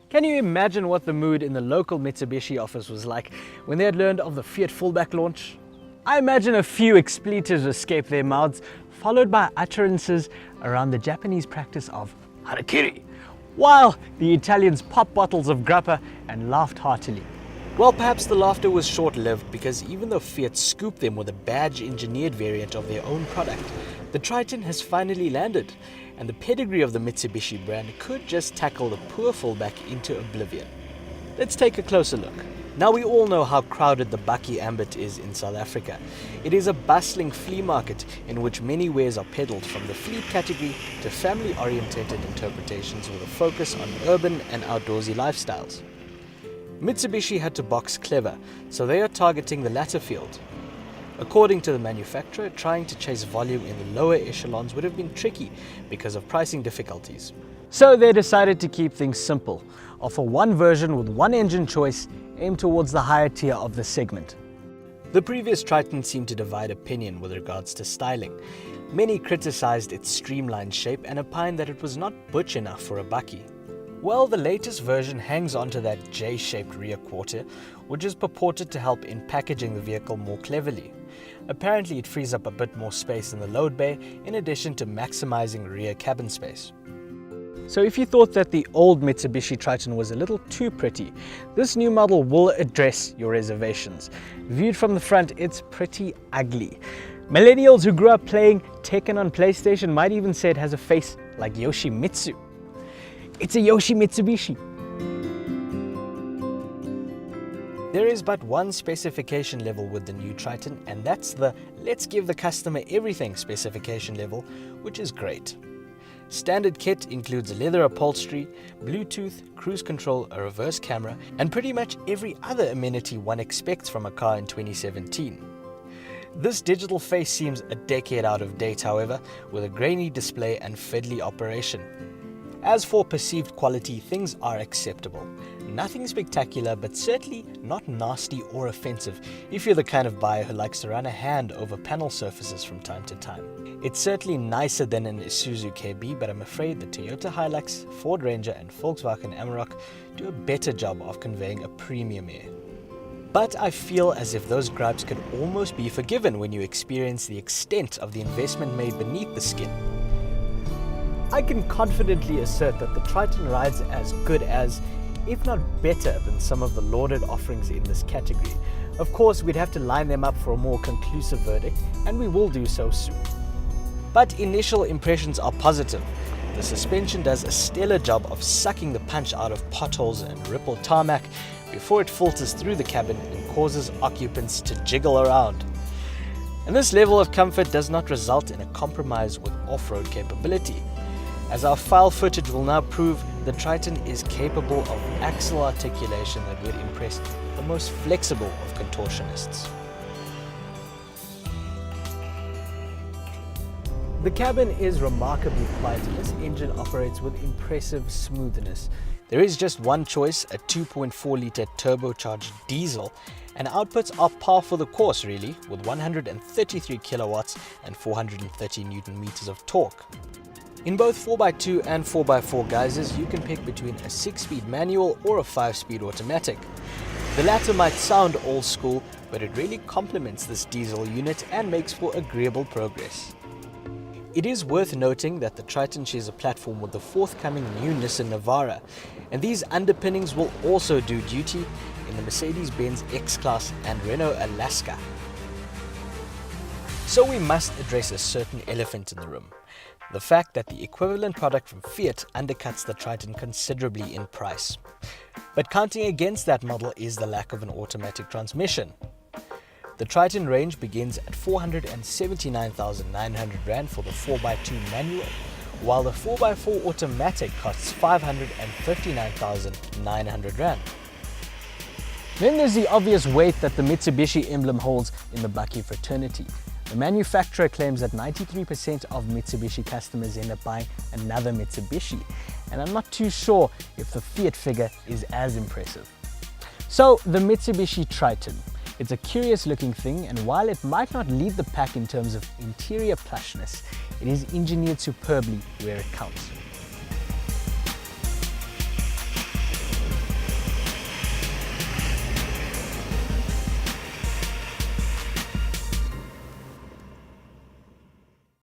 Can you imagine what the mood in the local Mitsubishi office was like when they had learned of the Fiat fullback launch? I imagine a few expletives escaped their mouths, followed by utterances around the Japanese practice of harakiri, while the Italians popped bottles of grappa and laughed heartily. Well, perhaps the laughter was short-lived, because even though Fiat scooped them with a badge-engineered variant of their own product, the Triton has finally landed, and the pedigree of the Mitsubishi brand could just tackle the poor fullback into oblivion. Let's take a closer look. Now, we all know how crowded the Bakkie ambit is in South Africa. It is a bustling flea market in which many wares are peddled, from the fleet category to family-orientated interpretations with a focus on urban and outdoorsy lifestyles. Mitsubishi had to box clever, so they are targeting the latter field. According to the manufacturer, trying to chase volume in the lower echelons would have been tricky because of pricing difficulties. So they decided to keep things simple, offer one version with one engine choice, aimed towards the higher tier of the segment. The previous Triton seemed to divide opinion with regards to styling. Many criticized its streamlined shape and opined that it was not butch enough for a Bakkie. Well, the latest version hangs onto that J-shaped rear quarter, which is purported to help in packaging the vehicle more cleverly. Apparently, it frees up a bit more space in the load bay, in addition to maximizing rear cabin space. So if you thought that the old Mitsubishi Triton was a little too pretty, this new model will address your reservations. Viewed from the front, it's pretty ugly. Millennials who grew up playing Tekken on PlayStation might even say it has a face like Yoshimitsu. It's a Yoshi Mitsubishi. There is but one specification level with the new Triton, and that's the "let's give the customer everything" specification level, which is great. Standard kit includes leather upholstery, Bluetooth, cruise control, a reverse camera, and pretty much every other amenity one expects from a car in 2017. This digital face seems a decade out of date, however, with a grainy display and fiddly operation. As for perceived quality, things are acceptable. Nothing spectacular, but certainly not nasty or offensive if you're the kind of buyer who likes to run a hand over panel surfaces from time to time. It's certainly nicer than an Isuzu KB, but I'm afraid the Toyota Hilux, Ford Ranger and Volkswagen Amarok do a better job of conveying a premium air. But I feel as if those gripes could almost be forgiven when you experience the extent of the investment made beneath the skin. I can confidently assert that the Triton rides as good as, if not better than, some of the lauded offerings in this category. Of course, we'd have to line them up for a more conclusive verdict, and we will do so soon. But initial impressions are positive. The suspension does a stellar job of sucking the punch out of potholes and rippled tarmac before it filters through the cabin and causes occupants to jiggle around. And this level of comfort does not result in a compromise with off-road capability. As our file footage will now prove, the Triton is capable of axle articulation that would impress the most flexible of contortionists. The cabin is remarkably quiet, and this engine operates with impressive smoothness. There is just one choice, a 2.4-litre turbocharged diesel, and outputs are par for the course really, with 133 kilowatts and 430 Newton meters of torque. In both 4x2 and 4x4 guises, you can pick between a 6-speed manual or a 5-speed automatic. The latter might sound old school, but it really complements this diesel unit and makes for agreeable progress. It is worth noting that the Triton shares a platform with the forthcoming new Nissan Navara, and these underpinnings will also do duty in the Mercedes-Benz X-Class and Renault Alaska. So we must address a certain elephant in the room. The fact that the equivalent product from Fiat undercuts the Triton considerably in price. But counting against that model is the lack of an automatic transmission. The Triton range begins at 479,900 Rand for the 4x2 manual, while the 4x4 automatic costs 559,900 Rand. Then there's the obvious weight that the Mitsubishi emblem holds in the Bakkie fraternity. The manufacturer claims that 93% of Mitsubishi customers end up buying another Mitsubishi, and I'm not too sure if the Fiat figure is as impressive. So the Mitsubishi Triton. It's a curious looking thing, and while it might not lead the pack in terms of interior plushness, it is engineered superbly where it counts.